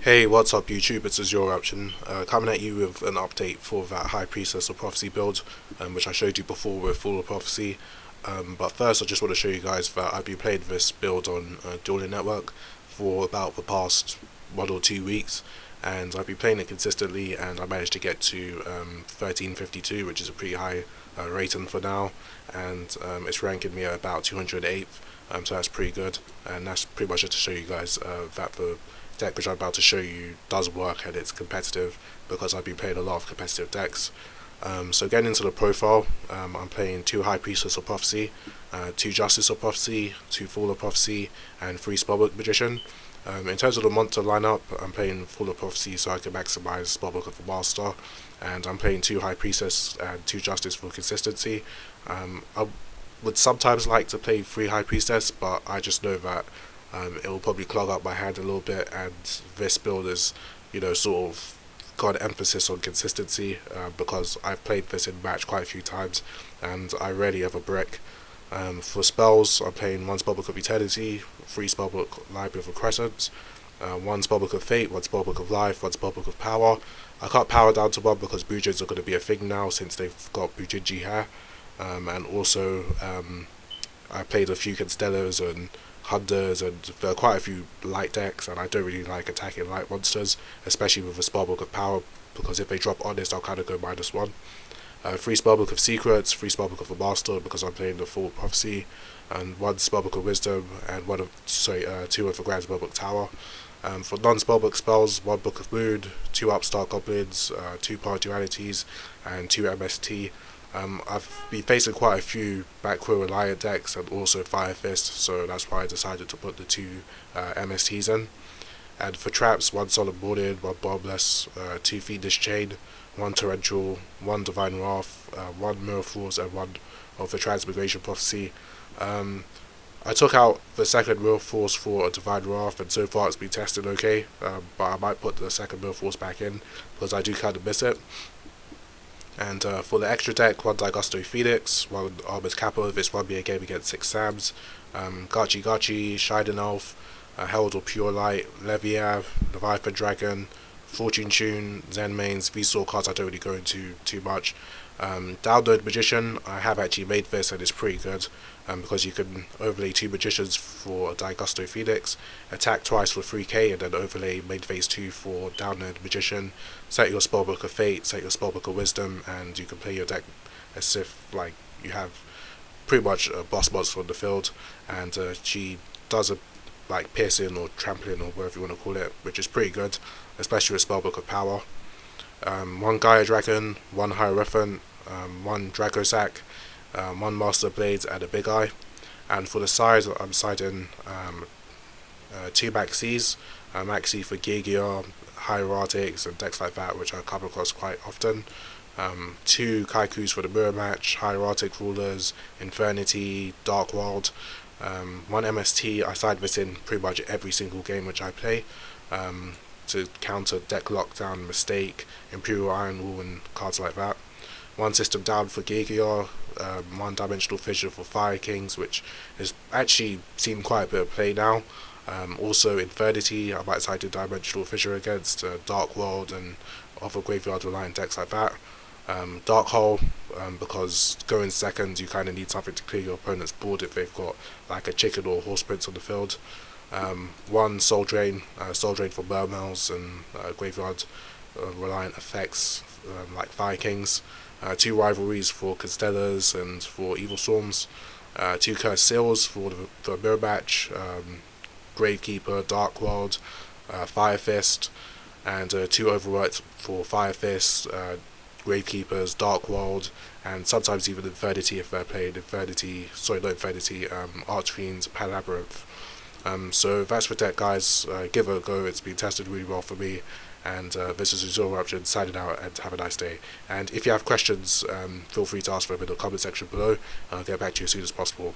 Hey, what's up YouTube? It's Azure Option, coming at you with an update for that High Priestess of Prophecy build, which I showed you before with Full of Prophecy. But first I just want to show you guys that I've been playing this build on Dueling Network for about the past 1 or 2 weeks, and I've been playing it consistently, and I managed to get to 1352, which is a pretty high rating for now, and it's ranking me at about 208th, so that's pretty good, and that's pretty much just to show you guys that the deck which I'm about to show you does work and it's competitive, because I've been playing a lot of competitive decks. So getting into the profile, I'm playing 2 High Priestess of Prophecy, 2 Justice of Prophecy, 2 Fall of Prophecy, and 3 Spellbook Magician. In terms of the monster lineup, I'm playing Fall of Prophecy so I can maximize Spellbook of the Master, and I'm playing 2 High Priestess and 2 Justice for consistency. I would sometimes like to play 3 High Priestess, but I just know that it will probably clog up my hand a little bit, and this build is, sort of got an emphasis on consistency, because I've played this in match quite a few times, and I rarely ever brick. For spells, I'm playing 1 Spellbook of Eternity, 3 Spellbook Library of Crescents, 1 Spellbook of Fate, 1 Spellbook of Life, 1 Spellbook of Power. I cut Power down to 1 because Bujins are going to be a thing now since they've got Bujinji hair, and also I played a few Constellars and Hunters, and there are quite a few light decks, and I don't really like attacking light monsters, especially with a Spellbook of Power, because if they drop Honest, I'll kind of go -1. 3 Spellbook of Secrets, 3 Spellbook of the Master because I'm playing the Full Prophecy, and 1 Spellbook of Wisdom, and 2 of the Grand Spellbook Tower. For non-spellbook spells, 1 Book of Mood, 2 Upstart Goblins, 2 Power Dualities, and 2 MST. I've been facing quite a few back row Reliant decks and also Fire Fist, so that's why I decided to put the 2 MSTs in. And for traps, 1 Solemn Warning, 1 Bombless, 2 Fiendish Chain, 1 Torrential, 1 Divine Wrath, 1 Mirror Force, and 1 of the Transmigration Prophecy. I took out the second Mirror Force for a Divine Wrath, and so far it's been tested okay, but I might put the second Mirror Force back in because I do kind of miss it. And for the extra deck, 1 Daigusto Phoenix, 1 Armored Kappa, this one being a game against 6 Sams, Gachi Gachi, Shining Elf, Herald of Pure Light, Leviav, Leviathan Dragon, Fortune Tune, Zen Mains. These sort of cards I don't really go into too much. Download Magician, I have actually made this and it's pretty good, because you can overlay 2 Magicians for a Daigusto Phoenix, attack twice for 3k, and then overlay main phase 2 for Download Magician, set your Spellbook of Fate, set your Spellbook of Wisdom, and you can play your deck as if like you have pretty much a boss monster on the field, and she does a like piercing or trampling or whatever you want to call it, which is pretty good, especially with Spellbook of Power. 1 Gaia Dragon, 1 Hierophant, 1 Dragosac, 1 Master Blades, and a Big Eye. And for the size, I'm siding 2 Maxis, Maxi for Gigia, Hieratics, and decks like that, which I come across quite often. 2 Kaikus for the Mirror Match, Hieratic Rulers, Infernity, Dark World. 1 MST, I side this in pretty much every single game which I play, to counter deck lockdown, mistake, Imperial Iron Wall, and cards like that. 1 System Down for Gigia, 1 Dimensional Fissure for Fire Kings, which has actually seen quite a bit of play now. Also Infernity, I might side to Dimensional Fissure against Dark World and other Graveyard Reliant decks like that. Dark Hole, because going second you kind of need something to clear your opponent's board if they've got like a chicken or horse prince on the field. 1 Soul Drain for Mermails and Graveyard Reliant effects like Fire Kings. 2 Rivalries for Constellars and for Evil Storms. 2 Cursed Seals for the Mirror Match, Gravekeeper, Dark World, Fire Fist, and 2 Overworked for Fire Fist, Gravekeepers, Dark World, and sometimes even Infernity if they're playing Archfiends, Palabyrinth. So that's the deck, guys. Give it a go, it's been tested really well for me, and this is Azure Eruption signing out, and have a nice day. And if you have questions, feel free to ask them in the comment section below, and I'll get back to you as soon as possible.